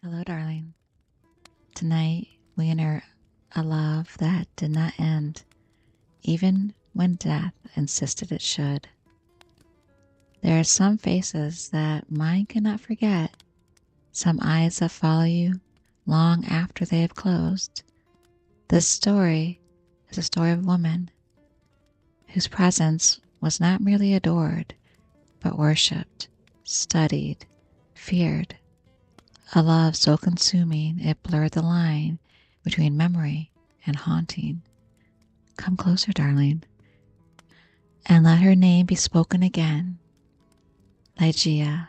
Hello, darling. Tonight we enter a love that did not end, even when death insisted it should. There are some faces that mine cannot forget, some eyes that follow you long after they have closed. This story is a story of a woman whose presence was not merely adored, but worshipped, studied, feared. A love so consuming it blurred the line between memory and haunting. Come closer, darling, and let her name be spoken again. Ligeia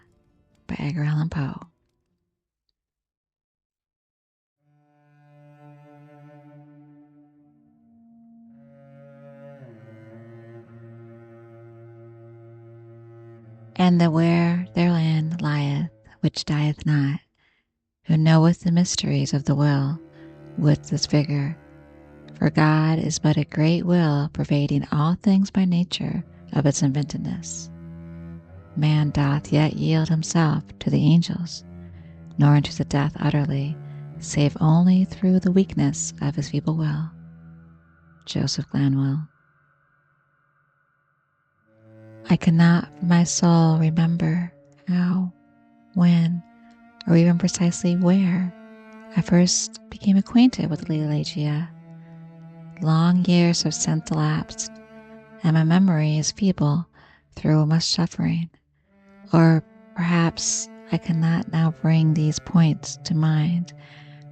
by Edgar Allan Poe. And the where their land lieth, which dieth not, who knoweth the mysteries of the will with this vigor. For God is but a great will pervading all things by nature of its inventiveness. Man doth yet yield himself to the angels, nor unto the death utterly, save only through the weakness of his feeble will. Joseph Glanville. I cannot for my soul remember how, when, or even precisely where I first became acquainted with Lady Ligeia. Long years have since elapsed, and my memory is feeble through much suffering. Or perhaps I cannot now bring these points to mind,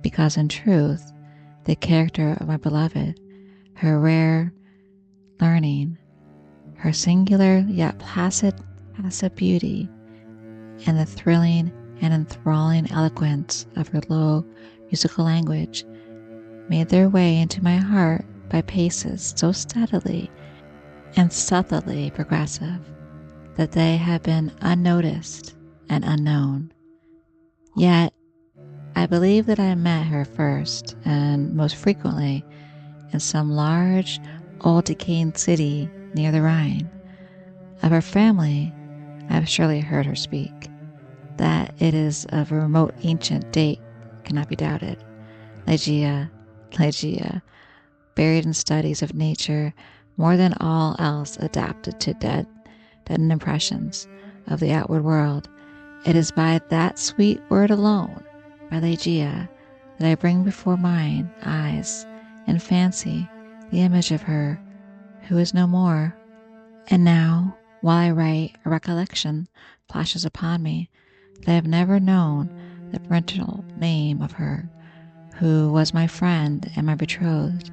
because in truth, the character of my beloved, her rare learning, her singular yet placid beauty, and the thrilling and enthralling eloquence of her low musical language made their way into my heart by paces so steadily and stealthily progressive that they have been unnoticed and unknown. Yet I believe that I met her first and most frequently in some large, old decaying city near the Rhine. Of her family, I have surely heard her speak. That it is of a remote ancient date cannot be doubted. Ligeia, buried in studies of nature, more than all else adapted to deadened impressions of the outward world. It is by that sweet word alone, by Ligeia, that I bring before mine eyes in fancy the image of her who is no more. And now, while I write, a recollection flashes upon me that I have never known the parental name of her, who was my friend and my betrothed,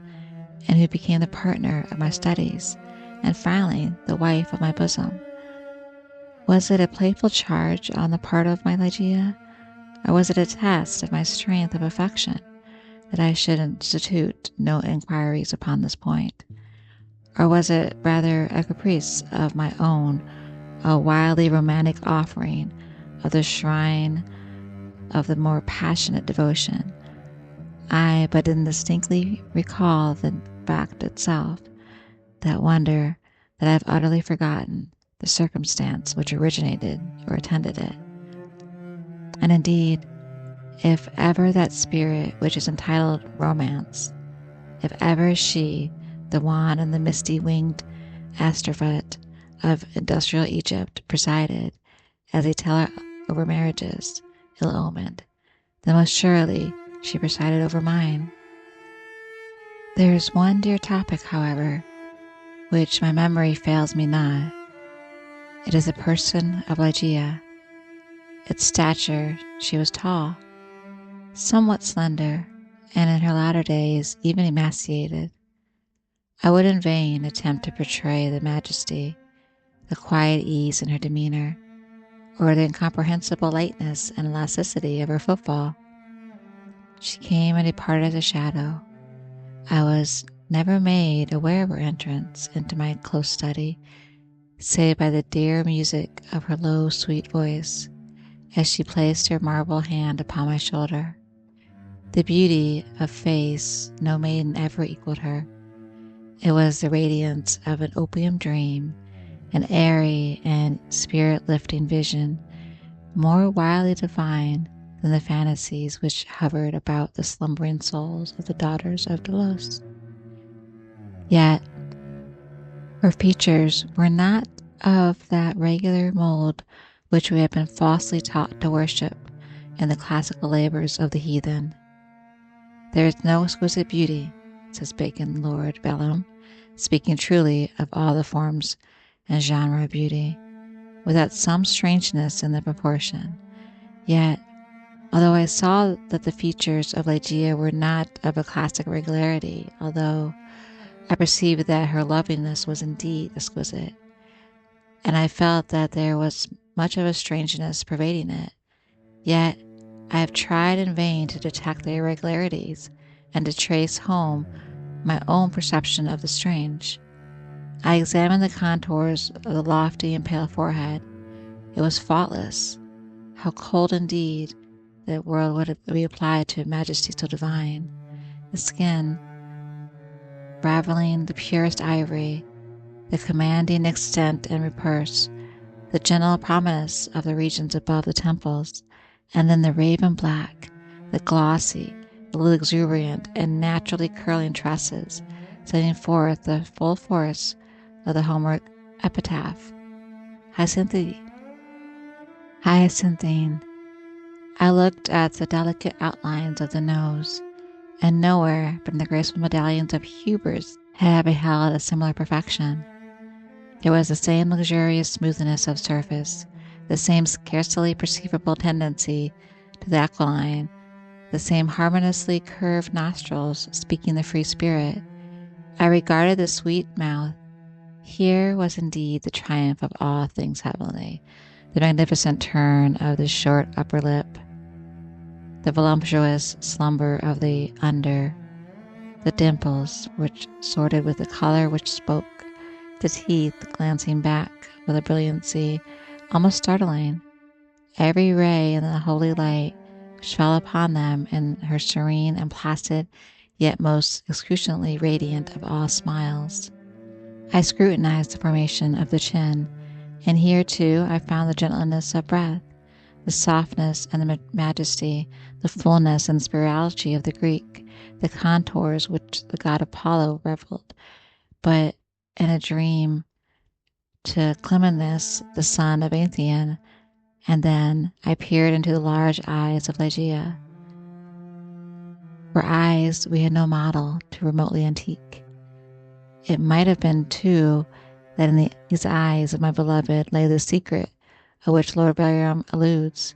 and who became the partner of my studies, and finally the wife of my bosom. Was it a playful charge on the part of my Ligeia, or was it a test of my strength of affection that I should institute no inquiries upon this point? Or was it rather a caprice of my own, a wildly romantic offering of the shrine of the more passionate devotion? I but indistinctly recall the fact itself, that wonder that I have utterly forgotten the circumstance which originated or attended it. And indeed, if ever that spirit which is entitled romance, if ever she, the wan and the misty-winged Astrophet of industrial Egypt, presided as a teller over marriages ill-omened, then most surely she presided over mine. There is one dear topic, however, which my memory fails me not. It is the person of Ligeia. Its stature, she was tall, somewhat slender, and in her latter days even emaciated. I would in vain attempt to portray the majesty, the quiet ease in her demeanor, or the incomprehensible lightness and elasticity of her footfall. She came and departed as a shadow. I was never made aware of her entrance into my close study, save by the dear music of her low, sweet voice, as she placed her marble hand upon my shoulder. The beauty of face no maiden ever equaled her. It was the radiance of an opium dream, an airy and spirit-lifting vision, more wildly divine than the fantasies which hovered about the slumbering souls of the daughters of Delos. Yet, her features were not of that regular mold which we have been falsely taught to worship in the classical labors of the heathen. There is no exquisite beauty, says Bacon Lord Bellum, speaking truly of all the forms and genre of beauty, without some strangeness in the proportion. Yet, although I saw that the features of Ligeia were not of a classic regularity, although I perceived that her loveliness was indeed exquisite, and I felt that there was much of a strangeness pervading it, yet I have tried in vain to detect the irregularities and to trace home my own perception of the strange. I examined the contours of the lofty and pale forehead. It was faultless. How cold indeed the word would be applied to a majesty so divine. The skin, raveling the purest ivory, the commanding extent and repurse, the gentle prominence of the regions above the temples, and then the raven black, the glossy, the luxuriant, and naturally curling tresses, setting forth the full force of the Homeric epitaph. Hyacinthine. I looked at the delicate outlines of the nose, and nowhere but in the graceful medallions of Huber's had I beheld a similar perfection. There was the same luxurious smoothness of surface, the same scarcely perceivable tendency to the aquiline, the same harmoniously curved nostrils speaking the free spirit. I regarded the sweet mouth. Here was indeed the triumph of all things heavenly, the magnificent turn of the short upper lip, the voluptuous slumber of the under, the dimples which sorted with the color which spoke, the teeth glancing back with a brilliancy almost startling, every ray in the holy light which fell upon them in her serene and placid, yet most excruciatingly radiant of all smiles. I scrutinized the formation of the chin, and here too I found the gentleness of breath, the softness and the majesty, the fullness and spirituality of the Greek, the contours which the god Apollo reveled, but in a dream to Clemenus, the son of Athene, and then I peered into the large eyes of Ligeia. For eyes we had no model too remotely antique. It might have been, too, that in these eyes of my beloved lay the secret of which Lord Ballard alludes.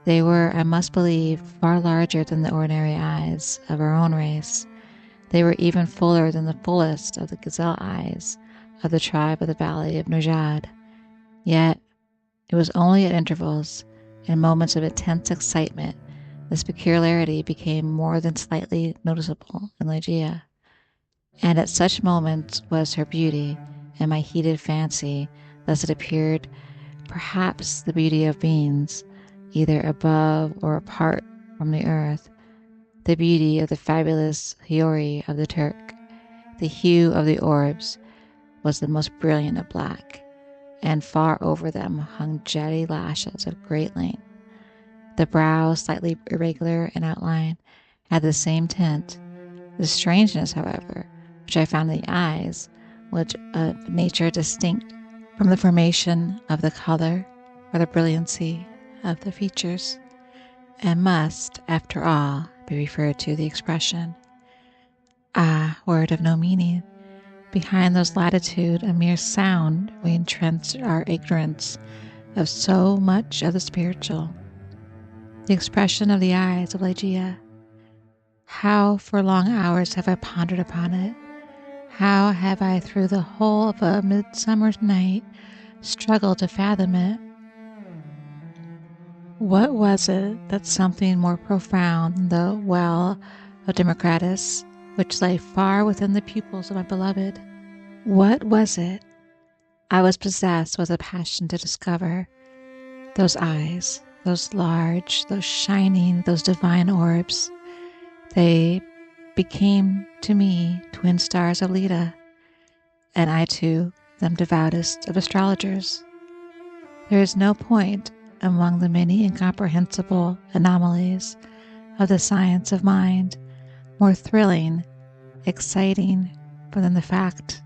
They were, I must believe, far larger than the ordinary eyes of our own race. They were even fuller than the fullest of the gazelle eyes of the tribe of the valley of Nujad. Yet it was only at intervals, in moments of intense excitement, this peculiarity became more than slightly noticeable in Ligeia. And at such moments was her beauty, and my heated fancy, thus it appeared, perhaps the beauty of beings, either above or apart from the earth, the beauty of the fabulous Houri of the Turk. The hue of the orbs was the most brilliant of black, and far over them hung jetty lashes of great length. The brows, slightly irregular in outline, had the same tint. The strangeness, however, which I found in the eyes, was of nature distinct from the formation of the color or the brilliancy of the features, and must, after all, be referred to the expression. Ah, word of no meaning! Behind those latitude, a mere sound, we entrench our ignorance of so much of the spiritual. The expression of the eyes of Ligeia. How for long hours have I pondered upon it? How have I through the whole of a midsummer's night struggled to fathom it? What was it that something more profound than the well of Democritus, which lay far within the pupils of my beloved? What was it? I was possessed with a passion to discover. Those eyes, those large, those shining, those divine orbs, they became to me twin stars of Leda, and I too them devoutest of astrologers. There is no point among the many incomprehensible anomalies of the science of mind, more thrilling, exciting than the fact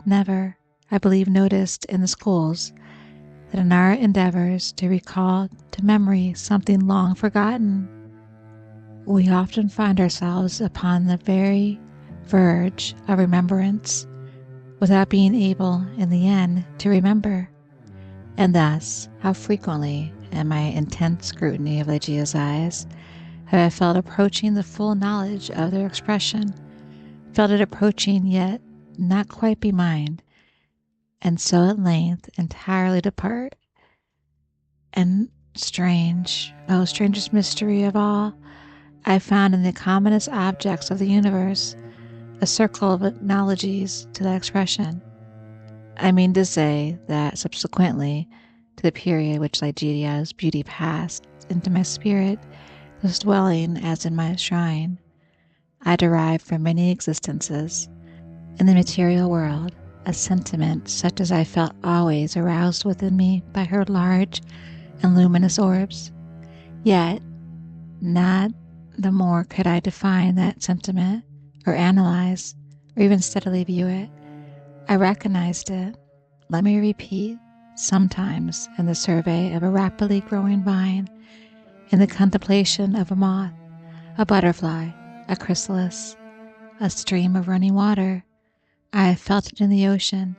never, I believe, noticed in the schools, that in our endeavors to recall to memory something long forgotten, we often find ourselves upon the very verge of remembrance without being able, in the end, to remember. And thus, how frequently, in my intense scrutiny of Ligeia's eyes, have I felt approaching the full knowledge of their expression, felt it approaching yet not quite be mine, and so at length entirely depart. And strange, oh strangest mystery of all, I found in the commonest objects of the universe a circle of analogies to that expression. I mean to say that subsequently to the period which Ligeia's beauty passed into my spirit, thus dwelling as in my shrine, I derived from many existences in the material world a sentiment such as I felt always aroused within me by her large and luminous orbs. Yet, not the more could I define that sentiment, or analyze, or even steadily view it. I recognized it, let me repeat, sometimes in the survey of a rapidly growing vine, in the contemplation of a moth, a butterfly, a chrysalis, a stream of running water. I have felt it in the ocean,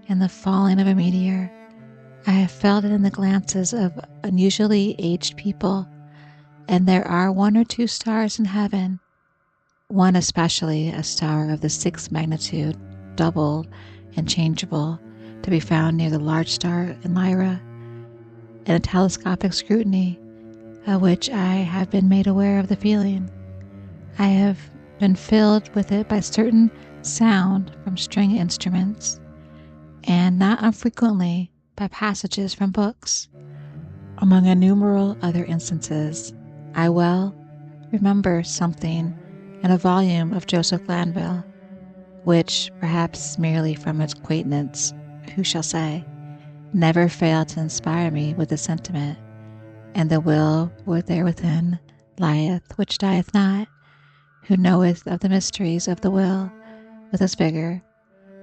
in the falling of a meteor. I have felt it in the glances of unusually aged people, and there are one or two stars in heaven, one especially a star of the sixth magnitude, double and changeable, to be found near the large star in Lyra, in a telescopic scrutiny of which I have been made aware of the feeling. I have been filled with it by certain sound from string instruments, and not unfrequently by passages from books. Among innumerable other instances, I well remember something in a volume of Joseph Glanville, which, perhaps merely from its quaintness, who shall say, never failed to inspire me with the sentiment, and the will there within lieth which dieth not, who knoweth of the mysteries of the will with its vigor.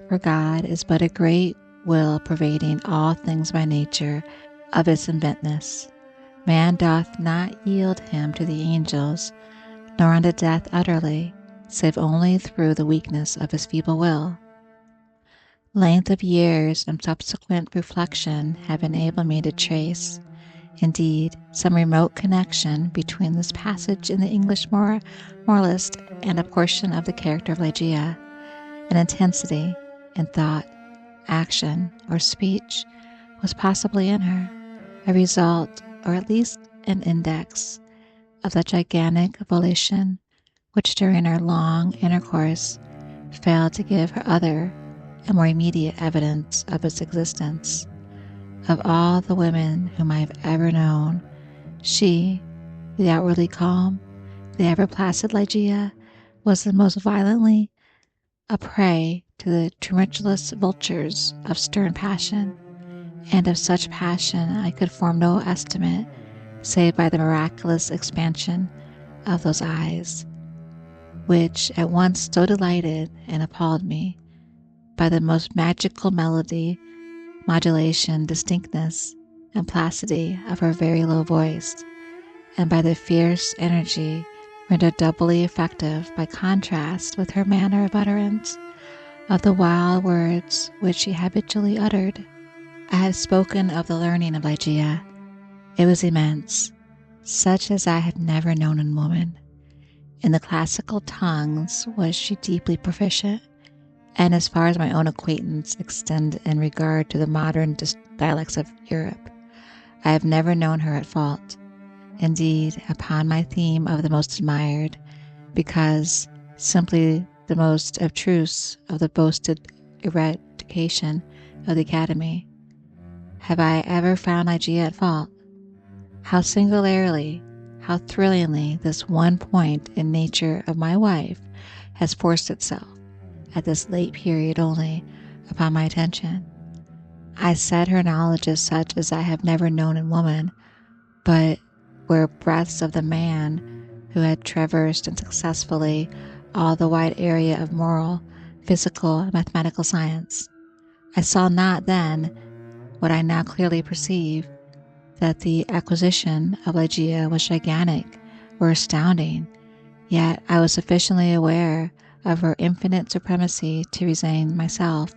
For God is but a great will pervading all things by nature of its inventness. Man doth not yield him to the angels, nor unto death utterly, save only through the weakness of his feeble will. Length of years and subsequent reflection have enabled me to trace, indeed, some remote connection between this passage in the English moralist and a portion of the character of Ligeia. An intensity in thought, action, or speech was possibly in her, a result, or at least an index, of the gigantic volition which during our long intercourse failed to give her other and more immediate evidence of its existence. Of all the women whom I have ever known, she, the outwardly calm, the ever-placid Ligeia, was the most violently a prey to the tumultuous vultures of stern passion, and of such passion I could form no estimate save by the miraculous expansion of those eyes, which at once so delighted and appalled me, by the most magical melody, modulation, distinctness, and placidity of her very low voice, and by the fierce energy rendered doubly effective by contrast with her manner of utterance of the wild words which she habitually uttered. I have spoken of the learning of Ligeia. It was immense, such as I had never known in woman. In the classical tongues was she deeply proficient, and as far as my own acquaintance extend in regard to the modern dialects of Europe, I have never known her at fault. Indeed, upon my theme of the most admired, because simply the most abstruse of the boasted eradication of the Academy, have I ever found Ligeia at fault? How singularly, how thrillingly this one point in nature of my wife has forced itself, at this late period only, upon my attention. I said her knowledge is such as I have never known in woman but were breaths of the man who had traversed and successfully all the wide area of moral, physical, and mathematical science. I saw not then what I now clearly perceive, that the acquisition of Ligeia was gigantic or astounding, yet I was sufficiently aware of her infinite supremacy to resign myself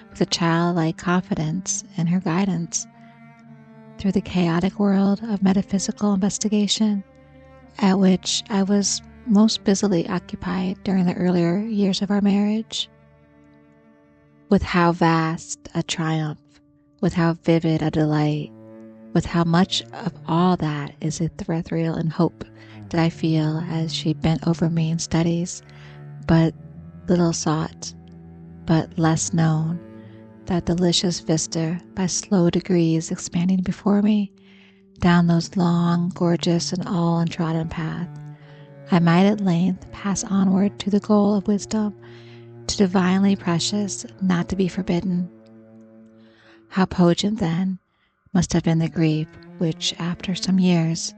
with a childlike confidence in her guidance through the chaotic world of metaphysical investigation at which I was most busily occupied during the earlier years of our marriage. With how vast a triumph, with how vivid a delight, with how much of all that is ethereal and hope did I feel as she bent over me in studies but little sought, but less known, that delicious vista by slow degrees expanding before me down those long, gorgeous, and all-untrodden path, I might at length pass onward to the goal of wisdom, to divinely precious, not to be forbidden. How potent, then, must have been the grief which, after some years,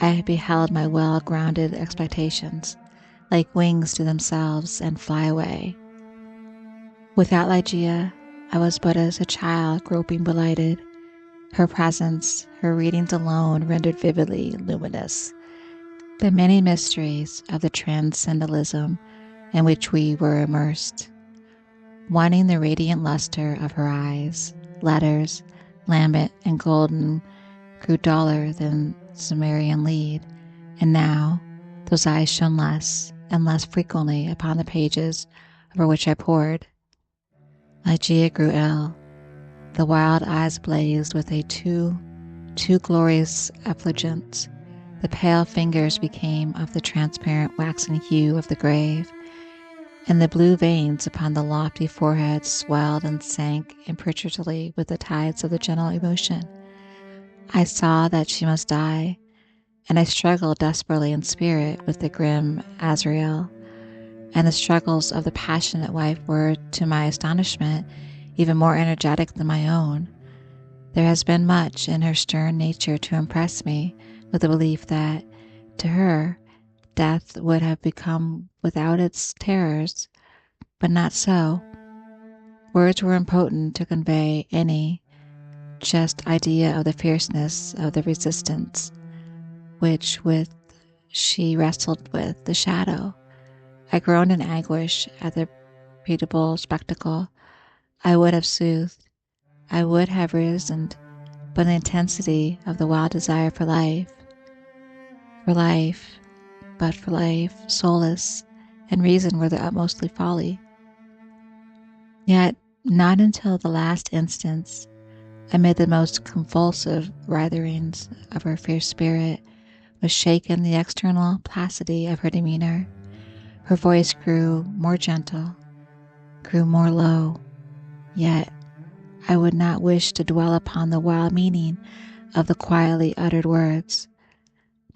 I beheld my well-grounded expectations, like wings to themselves, and fly away. Without Ligeia, I was but as a child groping belighted, her presence, her readings alone rendered vividly luminous the many mysteries of the transcendentalism in which we were immersed. Wanting the radiant luster of her eyes, letters, lambent and golden, grew duller than Sumerian lead, and now those eyes shone less and less frequently upon the pages over which I pored. Ligeia grew ill. The wild eyes blazed with a too glorious effulgence. The pale fingers became of the transparent waxen hue of the grave, and the blue veins upon the lofty forehead swelled and sank impetuously with the tides of the gentle emotion. I saw that she must die, and I struggled desperately in spirit with the grim Azrael, and the struggles of the passionate wife were, to my astonishment, even more energetic than my own. There has been much in her stern nature to impress me with the belief that, to her, death would have become without its terrors, but not so. Words were impotent to convey any just idea of the fierceness of the resistance which with she wrestled with the shadow. I groaned in anguish at the pitiable spectacle. I would have soothed, I would have reasoned, but the intensity of the wild desire for life, but for life, solace, and reason were the utmostly folly. Yet not until the last instance, amid the most convulsive writherings of her fierce spirit, was shaken the external placidity of her demeanor. Her voice grew more gentle, grew more low, yet I would not wish to dwell upon the wild meaning of the quietly uttered words.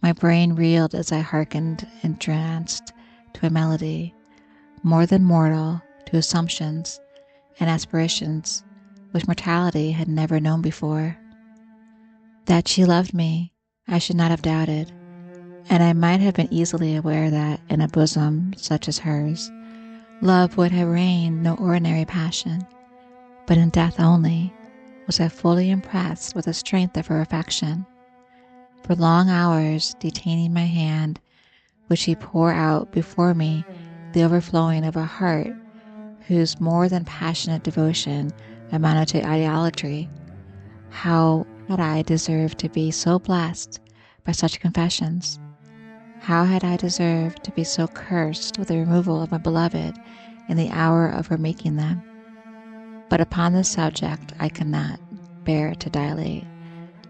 My brain reeled as I hearkened entranced to a melody, more than mortal, to assumptions and aspirations which mortality had never known before. That she loved me, I should not have doubted, and I might have been easily aware that, in a bosom such as hers, love would have reigned no ordinary passion, but in death only was I fully impressed with the strength of her affection. For long hours, detaining my hand, would she pour out before me the overflowing of a heart whose more than passionate devotion amounted to idolatry. How had I deserved to be so blessed by such confessions? How had I deserved to be so cursed with the removal of my beloved in the hour of her making them? But upon this subject I cannot bear to dilate.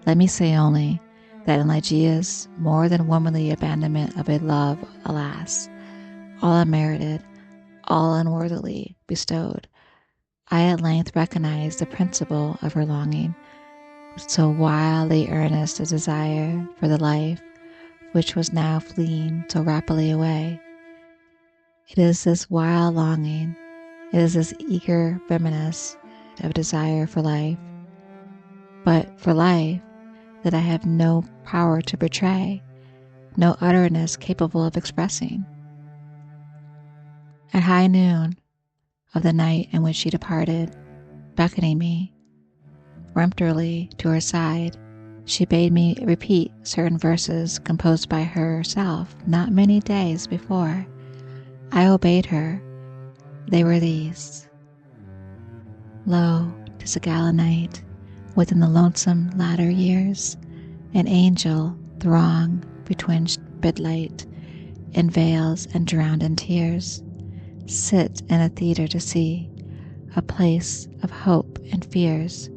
Let me say only that in Ligeia's more than womanly abandonment of a love, alas, all unmerited, all unworthily bestowed, I at length recognized the principle of her longing, so wildly earnest a desire for the life which was now fleeing so rapidly away. It is this wild longing, it is this eager reminiscence of desire for life, but for life that I have no power to betray, no utterness capable of expressing. At high noon of the night in which she departed, beckoning me peremptorily to her side, she bade me repeat certain verses composed by herself not many days before. I obeyed her. They were these: Lo, 'tis a gala night, within the lonesome latter years, an angel throng between bidlight in veils and drowned in tears, sit in a theatre to see a place of hope and fears,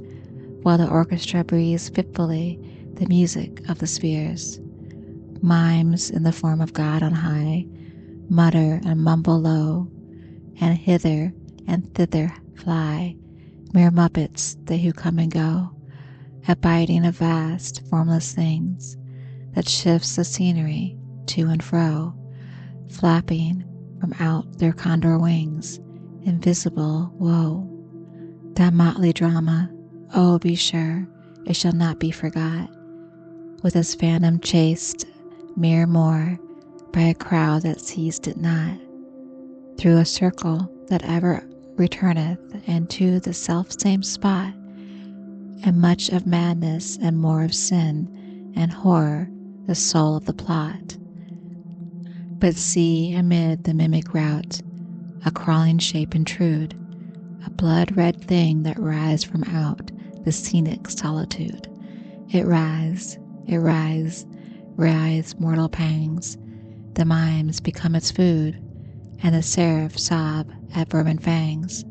while the orchestra breathes fitfully the music of the spheres. Mimes in the form of God on high mutter and mumble low, and hither and thither fly, mere muppets they who come and go, abiding of vast formless things that shifts the scenery to and fro, flapping from out their condor wings, invisible woe. That motley drama, oh, be sure it shall not be forgot, with its phantom chased mere more by a crowd that seized it not, through a circle that ever returneth into the self-same spot, and much of madness and more of sin and horror the soul of the plot. But see, amid the mimic rout, a crawling shape intrude, a blood-red thing that rise from out the scenic solitude. It rise, mortal pangs, the mimes become its food, and the seraph sob at vermin fangs,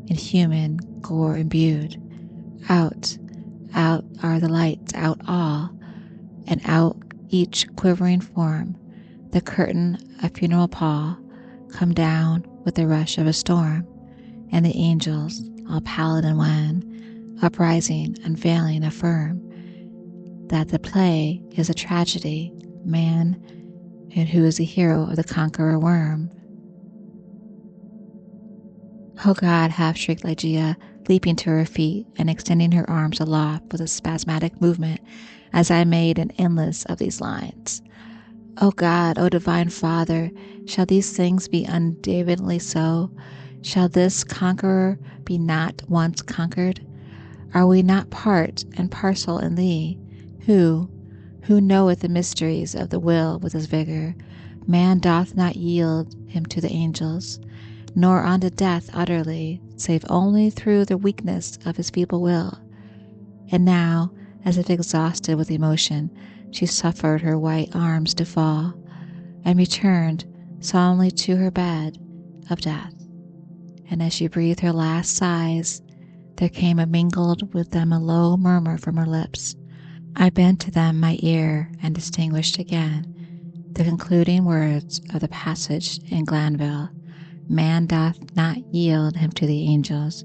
in human gore imbued. Out are the lights, out all, and out each quivering form, the curtain of funeral pall, come down with the rush of a storm, and the angels, all pallid and wan, uprising, unveiling, affirm that the play is a tragedy, man, and who is the hero of the conqueror worm. Oh God, half-shrieked Ligeia, leaping to her feet and extending her arms aloft with a spasmodic movement as I made an endless of these lines. O God, O Divine Father, shall these things be undavidly so? Shall this conqueror be not once conquered? Are we not part and parcel in Thee, who knoweth the mysteries of the will with his vigor? Man doth not yield him to the angels, nor unto death utterly, save only through the weakness of his feeble will. And now, as if exhausted with emotion, she suffered her white arms to fall, and returned solemnly to her bed of death. And as she breathed her last sighs, there came mingled with them a low murmur from her lips. I bent to them my ear and distinguished again the concluding words of the passage in Glanville: Man doth not yield him to the angels,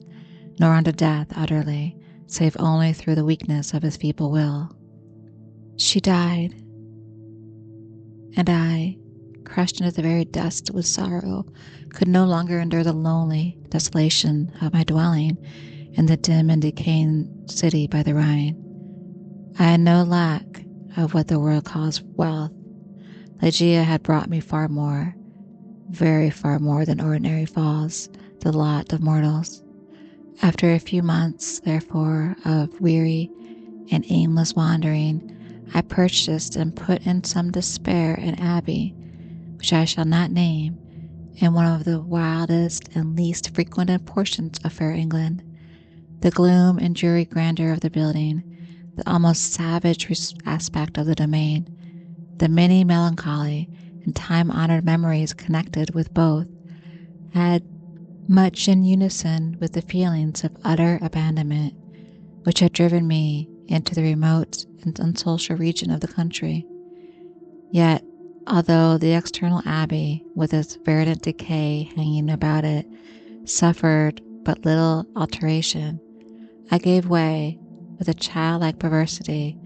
nor unto death utterly, save only through the weakness of his feeble will. She died, and I, crushed into the very dust with sorrow, could no longer endure the lonely desolation of my dwelling in the dim and decaying city by the Rhine. I had no lack of what the world calls wealth. Ligeia had brought me far more, very far more than ordinary falls the lot of mortals. After a few months, therefore, of weary and aimless wandering, I purchased and put in some despair an abbey, which I shall not name, in one of the wildest and least frequented portions of fair England. The gloom and dreary grandeur of the building, the almost savage aspect of the domain, the many melancholy and time-honored memories connected with both, had much in unison with the feelings of utter abandonment which had driven me into the remote and unsocial region of the country. Yet, although the external abbey, with its verdant decay hanging about it, suffered but little alteration, I gave way with a childlike perversity,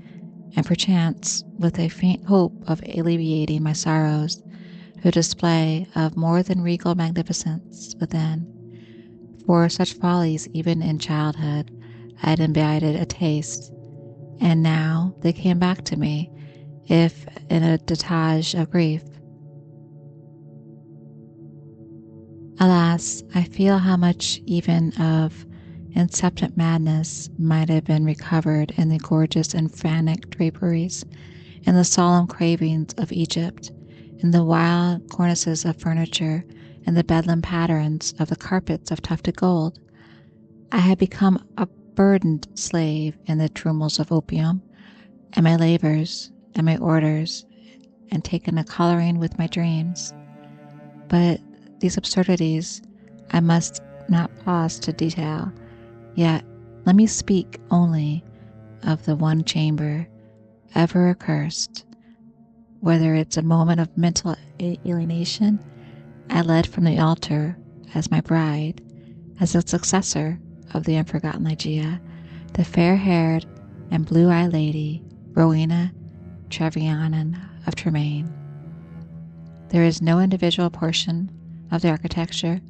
and perchance with a faint hope of alleviating my sorrows, to a display of more than regal magnificence within. For such follies even in childhood I had imbibed a taste, and now they came back to me, if in a detage of grief. Alas, I feel how much even of incipient madness might have been recovered in the gorgeous and frantic draperies, in the solemn cravings of Egypt, in the wild cornices of furniture, and the bedlam patterns of the carpets of tufted gold. I had become a burdened slave in the tumults of opium, and my labors, and my orders, and taken a coloring with my dreams. But these absurdities I must not pause to detail, yet let me speak only of the one chamber, ever accursed. Whether it's a moment of mental alienation, I led from the altar as my bride, as a successor of the unforgotten Ligeia, the fair-haired and blue-eyed lady, Rowena Trevelyan of Tremaine. There is no individual portion of the architecture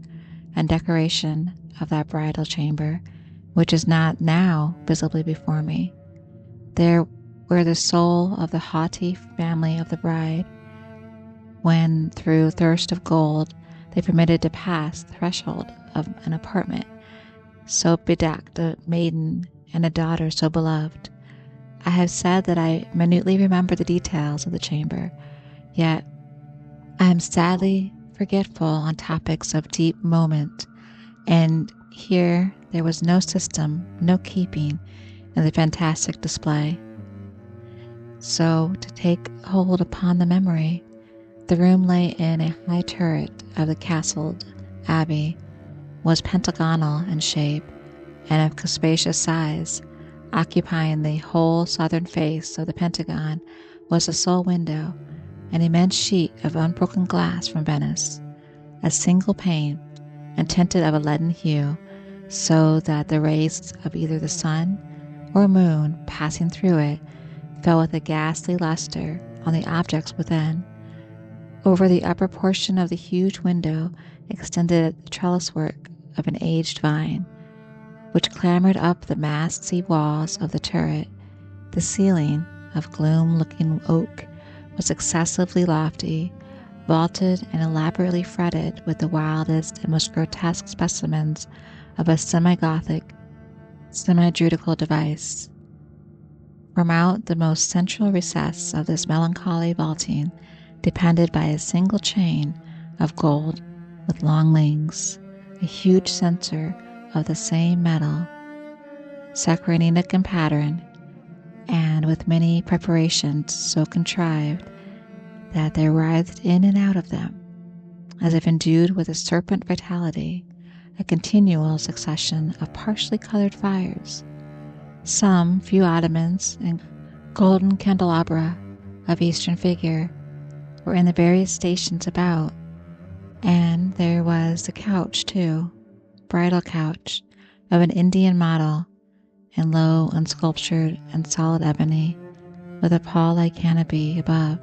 and decoration of that bridal chamber which is not now visibly before me. There were the soul of the haughty family of the bride, when through thirst of gold they permitted to pass the threshold of an apartment so bedecked, a maiden and a daughter so beloved. I have said that I minutely remember the details of the chamber, yet I am sadly forgetful on topics of deep moment, and here there was no system, no keeping in the fantastic display. So, to take hold upon the memory, the room lay in a high turret of the castled abbey, was pentagonal in shape, and of spacious size. Occupying the whole southern face of the pentagon was a sole window, an immense sheet of unbroken glass from Venice, a single pane, and tinted of a leaden hue, so that the rays of either the sun or moon passing through it fell with a ghastly luster on the objects within. Over the upper portion of the huge window extended the trellis work of an aged vine, which clambered up the massy walls of the turret. The ceiling, of gloom-looking oak, was excessively lofty, vaulted and elaborately fretted with the wildest and most grotesque specimens of a semi-Gothic, semi-Druidical device. From out the most central recess of this melancholy vaulting depended by a single chain of gold with long links, a huge censer of the same metal, sacranic in pattern, and with many preparations so contrived that there writhed in and out of them, as if endued with a serpent vitality, a continual succession of partially colored fires. Some few ottomans and golden candelabra of Eastern figure were in the various stations about, and there was the couch too, bridal couch of an Indian model, in low, unsculptured, and solid ebony, with a pall-like canopy above.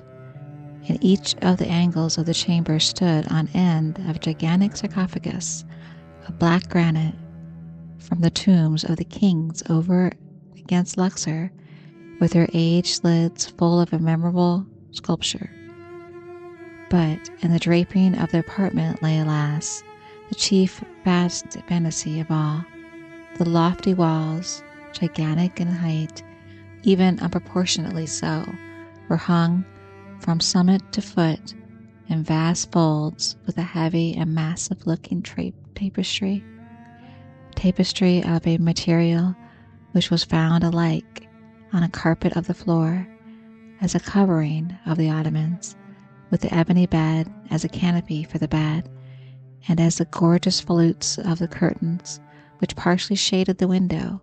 In each of the angles of the chamber stood on end of gigantic sarcophagus of black granite from the tombs of the kings over against Luxor, with their aged lids full of a memorable sculpture. But in the draping of the apartment lay, alas, the chief fantasy of all. The lofty walls, gigantic in height, even unproportionately so, were hung from summit to foot in vast folds with a heavy and massive-looking tapestry of a material which was found alike on a carpet of the floor as a covering of the ottomans, with the ebony bed as a canopy for the bed, and as the gorgeous volutes of the curtains which partially shaded the window.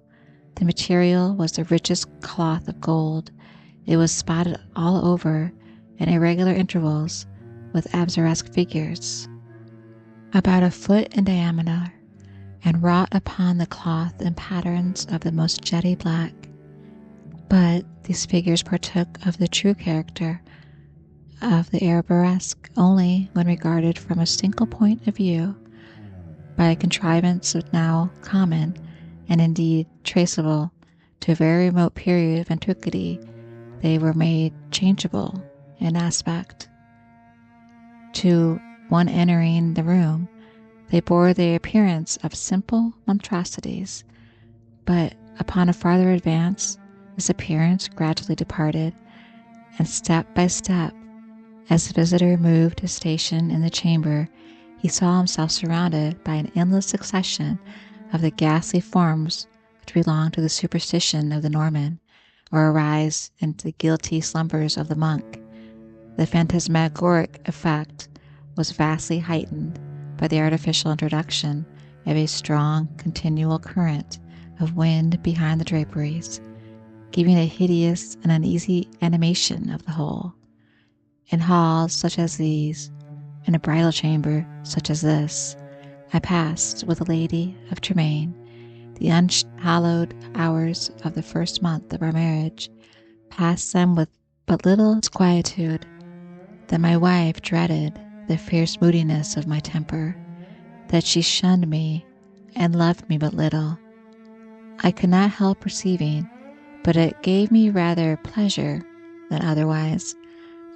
The material was the richest cloth of gold. It was spotted all over in irregular intervals with arabesque figures, about a foot in diameter, and wrought upon the cloth in patterns of the most jetty black. But these figures partook of the true character of the arabesque only when regarded from a single point of view, by a contrivance now common and indeed traceable to a very remote period of antiquity, they were made changeable in aspect. To one entering the room, they bore the appearance of simple monstrosities, but upon a farther advance, this appearance gradually departed, and step by step, as the visitor moved his station in the chamber, he saw himself surrounded by an endless succession of the ghastly forms which belonged to the superstition of the Norman, or arise into the guilty slumbers of the monk. The phantasmagoric effect was vastly heightened by the artificial introduction of a strong, continual current of wind behind the draperies, giving a hideous and uneasy animation of the whole. In halls such as these, in a bridal chamber such as this, I passed with a lady of Tremaine the unhallowed hours of the first month of our marriage, passed them with but little disquietude. That my wife dreaded the fierce moodiness of my temper, that she shunned me and loved me but little, I could not help perceiving, but it gave me rather pleasure than otherwise.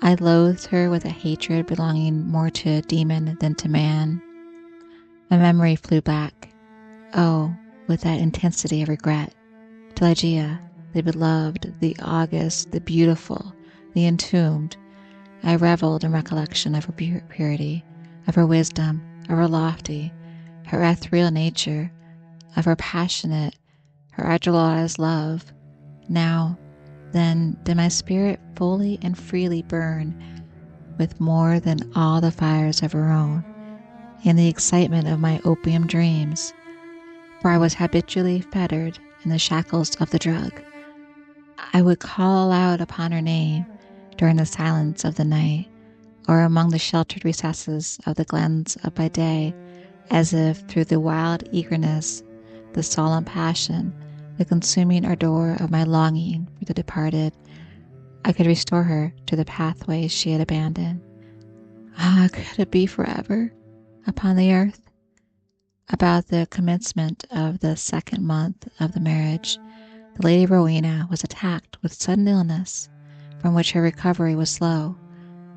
I loathed her with a hatred belonging more to a demon than to man. My memory flew back, oh, with that intensity of regret, to Ligeia, the beloved, the august, the beautiful, the entombed. I reveled in recollection of her purity, of her wisdom, of her lofty, her ethereal nature, of her passionate, her idealized love. Now, then, did my spirit fully and freely burn with more than all the fires of her own, in the excitement of my opium dreams, for I was habitually fettered in the shackles of the drug. I would call aloud upon her name during the silence of the night, or among the sheltered recesses of the glens by day, as if through the wild eagerness, the solemn passion, the consuming ardor of my longing for the departed, I could restore her to the pathways she had abandoned. Ah, could it be forever upon the earth? About the commencement of the second month of the marriage, the Lady Rowena was attacked with sudden illness, from which her recovery was slow.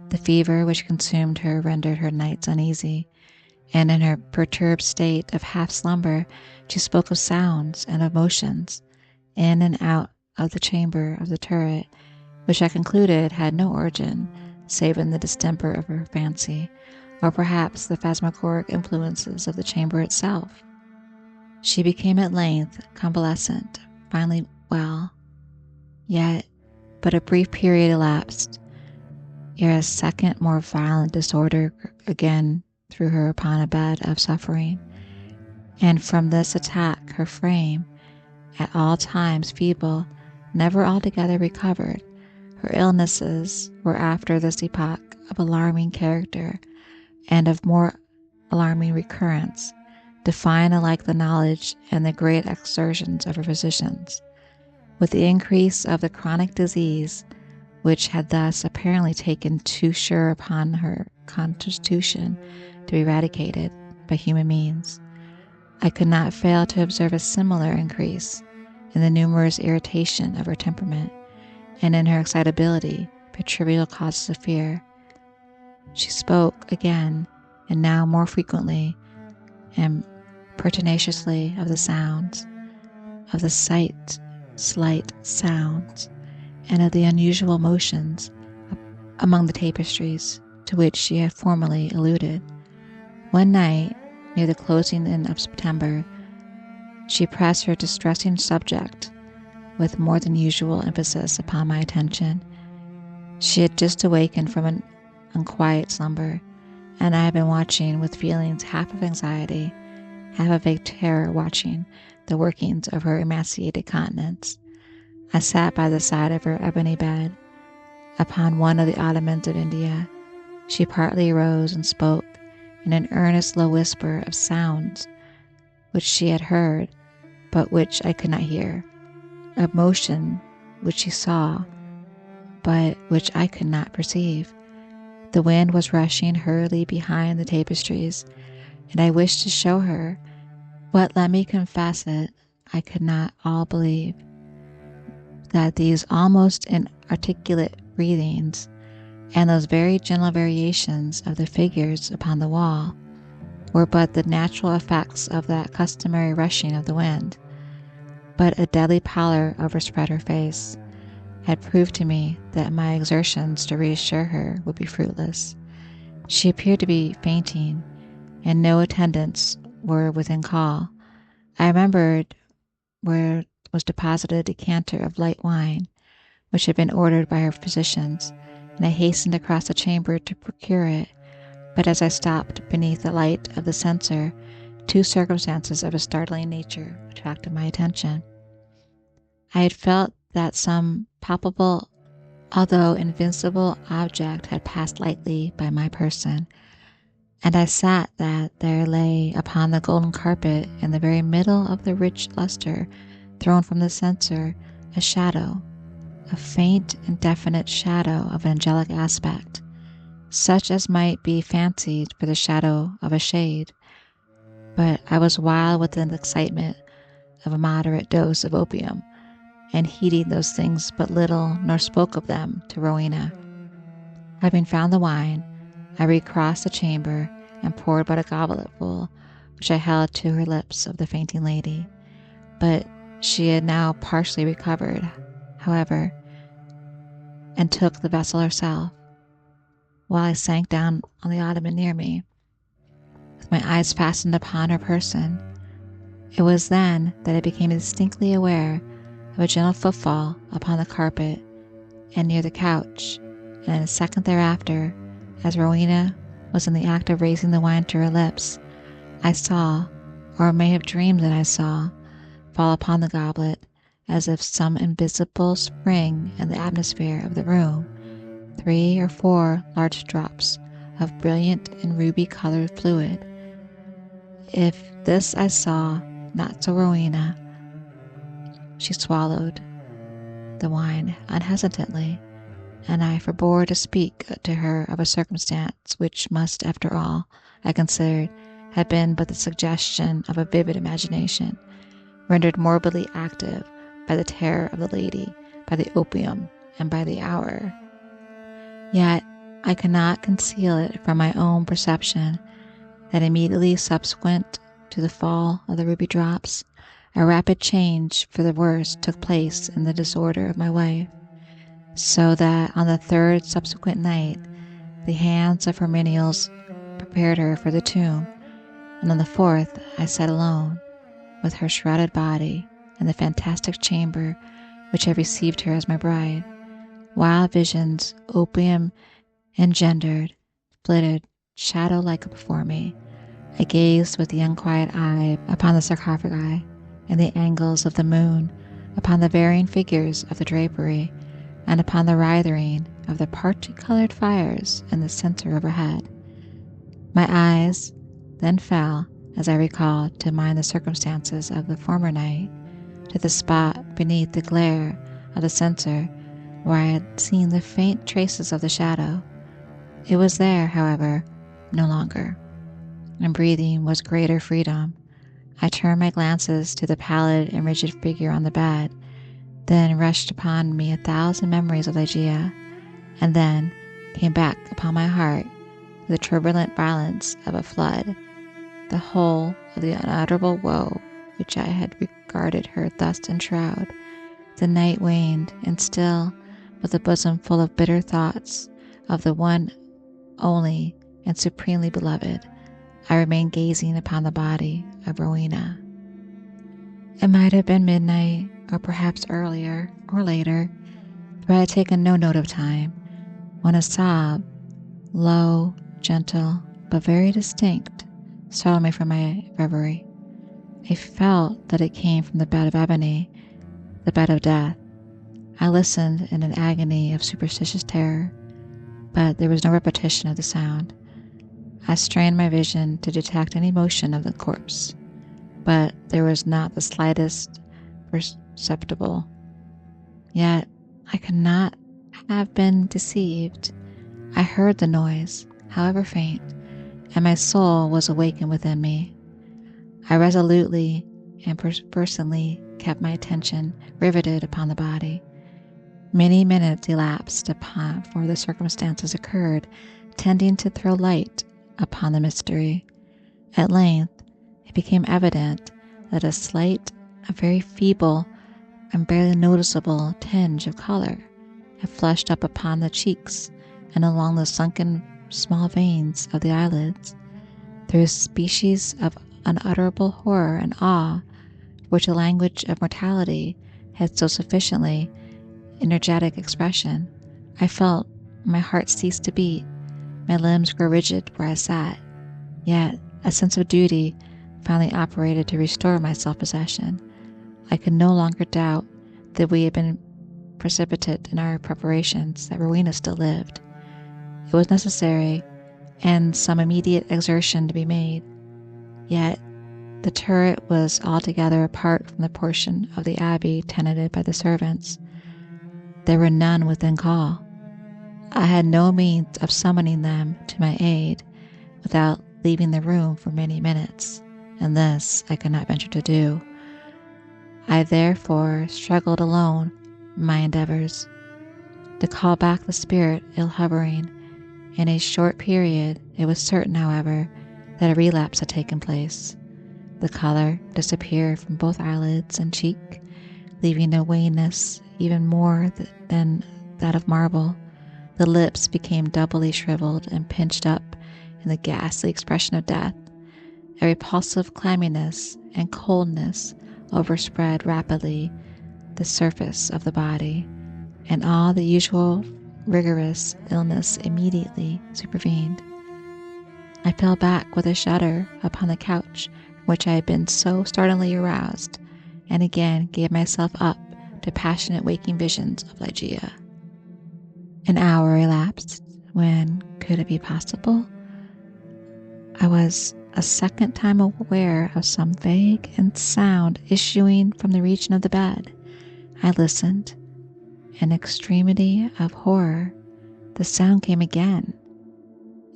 The fever which consumed her rendered her nights uneasy, and in her perturbed state of half-slumber she spoke of sounds and of motions in and out of the chamber of the turret, which I concluded had no origin save in the distemper of her fancy, or perhaps the phantasmagoric influences of the chamber itself. She became at length convalescent, finally well, yet but a brief period elapsed ere a second more violent disorder again threw her upon a bed of suffering, and from this attack her frame, at all times feeble, never altogether recovered. Her illnesses were after this epoch of alarming character and of more alarming recurrence, defying alike the knowledge and the great exertions of her physicians. With the increase of the chronic disease, which had thus apparently taken too sure upon her constitution to be eradicated by human means, I could not fail to observe a similar increase in the numerous irritation of her temperament, and in her excitability by trivial causes of fear. She spoke again, and now more frequently and pertinaciously, of the sounds, of the slight sounds, and of the unusual motions among the tapestries to which she had formerly alluded. One night, near the closing in of September, she pressed her distressing subject with more than usual emphasis upon my attention. She had just awakened from an unquiet slumber, and I had been watching with feelings half of anxiety, half of vague terror, watching the workings of her emaciated countenance. I sat by the side of her ebony bed, upon one of the ottomans of India. She partly arose and spoke in an earnest low whisper of sounds which she had heard, but which I could not hear, of motion which she saw, but which I could not perceive. The wind was rushing hurriedly behind the tapestries, and I wished to show her what, let me confess it, I could not all believe, that these almost inarticulate breathings and those very gentle variations of the figures upon the wall were but the natural effects of that customary rushing of the wind. But a deadly pallor overspread her face, had proved to me that my exertions to reassure her would be fruitless. She appeared to be fainting, and no attendants were within call. I remembered where was deposited a decanter of light wine, which had been ordered by her physicians, and I hastened across the chamber to procure it. But as I stopped beneath the light of the censer, two circumstances of a startling nature attracted my attention. I had felt that some palpable, although invincible, object had passed lightly by my person, and I sat that there lay upon the golden carpet in the very middle of the rich luster thrown from the censer a shadow, a faint indefinite shadow of angelic aspect, such as might be fancied for the shadow of a shade. But I was wild with the excitement of a moderate dose of opium, and heeded those things but little, nor spoke of them to Rowena. Having found the wine, I recrossed the chamber and poured but a gobletful, which I held to her lips of the fainting lady. But she had now partially recovered, however, and took the vessel herself, while I sank down on the ottoman near me, with my eyes fastened upon her person. It was then that I became distinctly aware of a gentle footfall upon the carpet and near the couch, and in a second thereafter, as Rowena was in the act of raising the wine to her lips, I saw, or may have dreamed that I saw, fall upon the goblet, as if some invisible spring in the atmosphere of the room, 3 or 4 large drops of brilliant and ruby-colored fluid. If this I saw, not so Rowena. She swallowed the wine unhesitatingly, and I forbore to speak to her of a circumstance which must, after all, I considered, have been but the suggestion of a vivid imagination, rendered morbidly active by the terror of the lady, by the opium, and by the hour. Yet I cannot conceal it from my own perception that immediately subsequent to the fall of the ruby drops, a rapid change for the worse took place in the disorder of my wife, so that on the 3rd subsequent night the hands of her menials prepared her for the tomb, and on the 4th I sat alone with her shrouded body in the fantastic chamber which had received her as my bride. Wild visions, opium engendered, flitted shadow-like before me. I gazed with the unquiet eye upon the sarcophagi and the angles of the moon, upon the varying figures of the drapery, and upon the writhing of the parti-colored fires in the censer overhead. My eyes then fell, as I recalled to mind the circumstances of the former night, to the spot beneath the glare of the censer where I had seen the faint traces of the shadow. It was there, however, no longer, and breathing was greater freedom. I turned my glances to the pallid and rigid figure on the bed, then rushed upon me 1,000 memories of Ligeia, and then came back upon my heart with the turbulent violence of a flood, the whole of the unutterable woe which I had regarded her thus enshroud. The night waned, and still, with a bosom full of bitter thoughts of the one only and supremely beloved, I remained gazing upon the body of Rowena. It might have been midnight, or perhaps earlier or later, for I had taken no note of time, when a sob, low, gentle, but very distinct, startled me from my reverie. I felt that it came from the bed of ebony, the bed of death. I listened in an agony of superstitious terror, but there was no repetition of the sound. I strained my vision to detect any motion of the corpse, but there was not the slightest perceptible. Yet I could not have been deceived. I heard the noise, however faint, and my soul was awakened within me. I resolutely and persistently kept my attention riveted upon the body, Many minutes elapsed before the circumstances occurred, tending to throw light upon the mystery. At length, it became evident that a very feeble and barely noticeable tinge of color had flushed up upon the cheeks and along the sunken small veins of the eyelids. Through a species of unutterable horror and awe, which the language of mortality had so sufficiently energetic expression, I felt my heart cease to beat, my limbs grow rigid where I sat. Yet a sense of duty finally operated to restore my self-possession. I could no longer doubt that we had been precipitate in our preparations, that Rowena still lived. It was necessary and some immediate exertion to be made. Yet the turret was altogether apart from the portion of the abbey tenanted by the servants. There were none within call. I had no means of summoning them to my aid without leaving the room for many minutes, and this I could not venture to do. I therefore struggled alone in my endeavors to call back the spirit ill hovering. In a short period, it was certain, however, that a relapse had taken place. The color disappeared from both eyelids and cheek, leaving a wanness even more than that of marble. The lips became doubly shriveled and pinched up in the ghastly expression of death. A repulsive clamminess and coldness overspread rapidly the surface of the body, and all the usual rigorous illness immediately supervened. I fell back with a shudder upon the couch from which I had been so startlingly aroused, and again gave myself up to passionate waking visions of Ligeia. An hour elapsed when, could it be possible, I was a second time aware of some vague sound issuing from the region of the bed. I listened. In extremity of horror, the sound came again.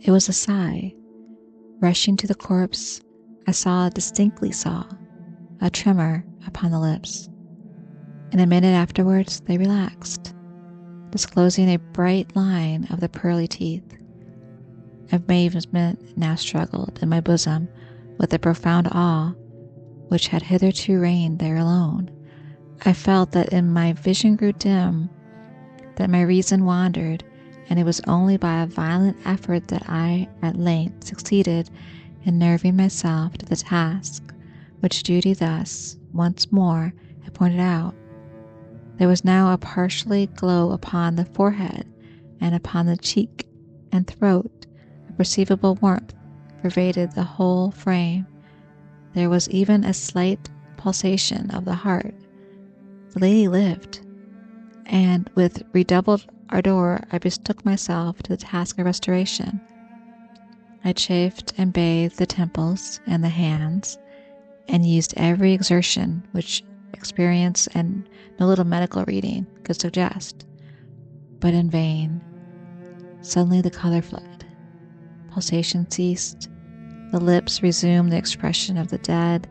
It was a sigh. Rushing to the corpse, I distinctly saw a tremor upon the lips. In a minute afterwards, they relaxed, disclosing a bright line of the pearly teeth. Amazement now struggled in my bosom with the profound awe which had hitherto reigned there alone. I felt that my vision grew dim, that my reason wandered, and it was only by a violent effort that I at length succeeded in nerving myself to the task which duty thus once more had pointed out. There was now a partially glow upon the forehead, and upon the cheek and throat a perceivable warmth pervaded the whole frame. There was even a slight pulsation of the heart. The lady lived, and with redoubled ardor I betook myself to the task of restoration. I chafed and bathed the temples and the hands, and used every exertion which experience and no little medical reading could suggest, but in vain. Suddenly the color fled, pulsation ceased, the lips resumed the expression of the dead,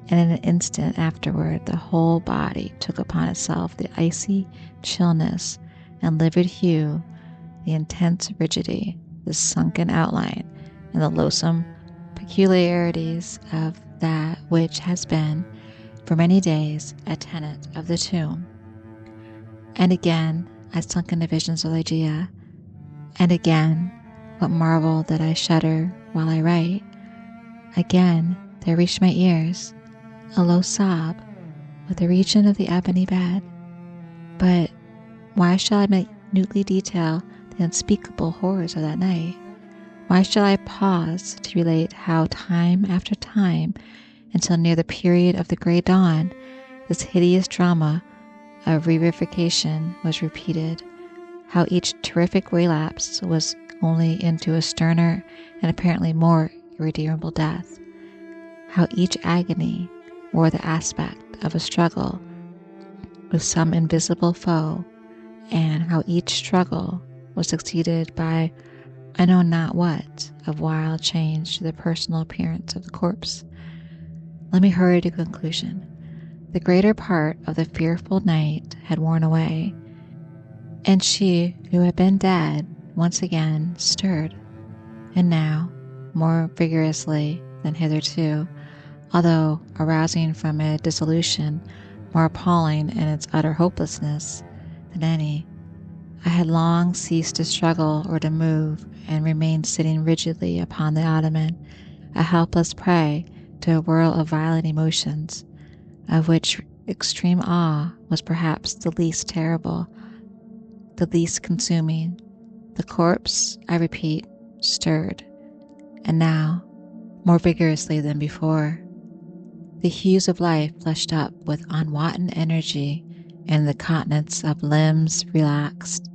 and in an instant afterward the whole body took upon itself the icy chillness and livid hue, the intense rigidity, the sunken outline, and the loathsome peculiarities of that which has been for many days a tenet of the tomb. And again I sunk into visions of Ligeia, and again, what marvel that I shudder while I write, again there reached my ears a low sob with the region of the ebony bed. But why shall I minutely detail the unspeakable horrors of that night? Why shall I pause to relate how time after time, until near the period of the grey dawn, this hideous drama of revivification was repeated, how each terrific relapse was only into a sterner and apparently more irredeemable death, how each agony wore the aspect of a struggle with some invisible foe, and how each struggle was succeeded by I know not what of wild change to the personal appearance of the corpse. Let me hurry to conclusion. The greater part of the fearful night had worn away, And she, who had been dead, once again stirred, and now, more vigorously than hitherto, although arousing from a dissolution more appalling in its utter hopelessness than any. I had long ceased to struggle or to move, and remained sitting rigidly upon the ottoman, a helpless prey to a whirl of violent emotions, of which extreme awe was perhaps the least terrible, the least consuming. The corpse, I repeat, stirred, and now more vigorously than before. The hues of life flushed up with unwonted energy, and the countenance of limbs relaxed,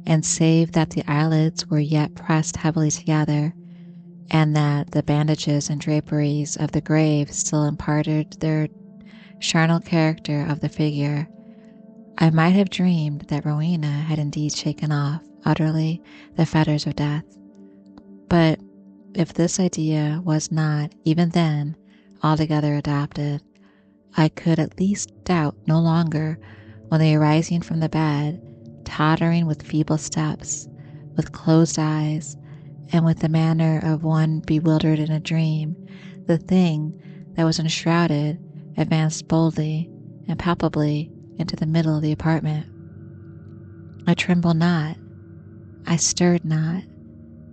and save that the eyelids were yet pressed heavily together, and that the bandages and draperies of the grave still imparted their charnel character of the figure, I might have dreamed that Rowena had indeed shaken off utterly the fetters of death. But if this idea was not, even then, altogether adopted, I could at least doubt no longer when the arising from the bed, tottering with feeble steps, with closed eyes, and with the manner of one bewildered in a dream, the thing that was enshrouded advanced boldly and palpably into the middle of the apartment. I trembled not, I stirred not,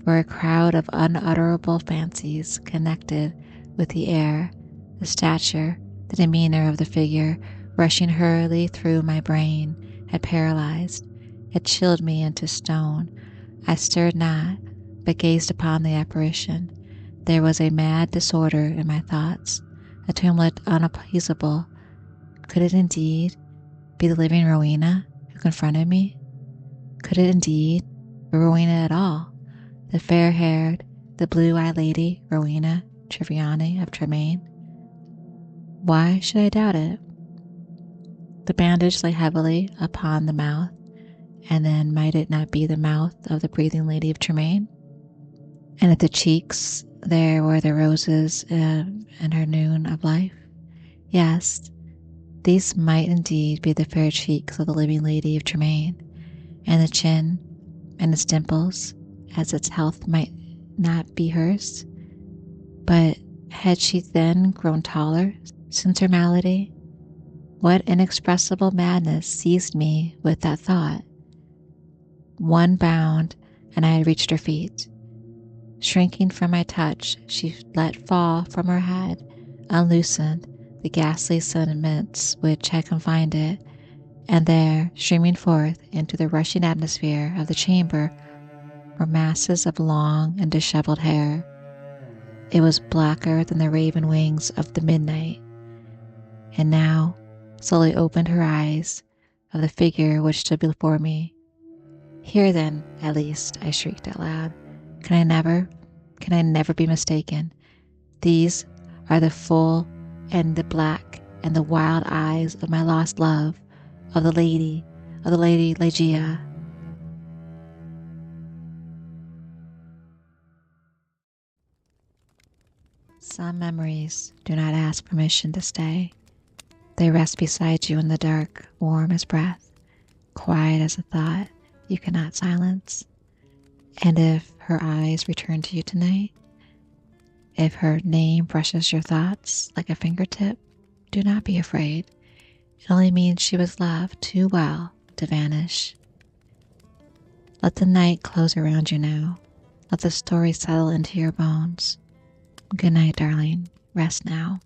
for a crowd of unutterable fancies connected with the air, the stature, the demeanor of the figure, rushing hurriedly through my brain, had paralyzed, had chilled me into stone. I stirred not, but gazed upon the apparition. There was a mad disorder in my thoughts, a tumult unappeasable. Could it indeed be the living Rowena who confronted me? Could it indeed be Rowena at all? The fair-haired, the blue-eyed lady, Rowena Treviani of Tremaine? Why should I doubt it? The bandage lay heavily upon the mouth, and then might it not be the mouth of the breathing lady of Tremaine? And at the cheeks there were the roses in her noon of life. Yes, these might indeed be the fair cheeks of the living lady of Tremaine, and the chin and its dimples, as its health might not be hers. But had she then grown taller since her malady? What inexpressible madness seized me with that thought? One bound, and I had reached her feet. Shrinking from my touch, she let fall from her head, unloosened, the ghastly sentiments which had confined it, and there, streaming forth into the rushing atmosphere of the chamber, were masses of long and disheveled hair. It was blacker than the raven wings of the midnight, and now slowly opened her eyes of the figure which stood before me. Here then, at least, I shrieked out loud, can I never be mistaken? These are the full and the black and the wild eyes of my lost love, of the lady Ligeia. Some memories do not ask permission to stay. They rest beside you in the dark, warm as breath, quiet as a thought you cannot silence. And if her eyes return to you tonight, if her name brushes your thoughts like a fingertip, do not be afraid. It only means she was loved too well to vanish. Let the night close around you now. Let the story settle into your bones. Good night, darling. Rest now.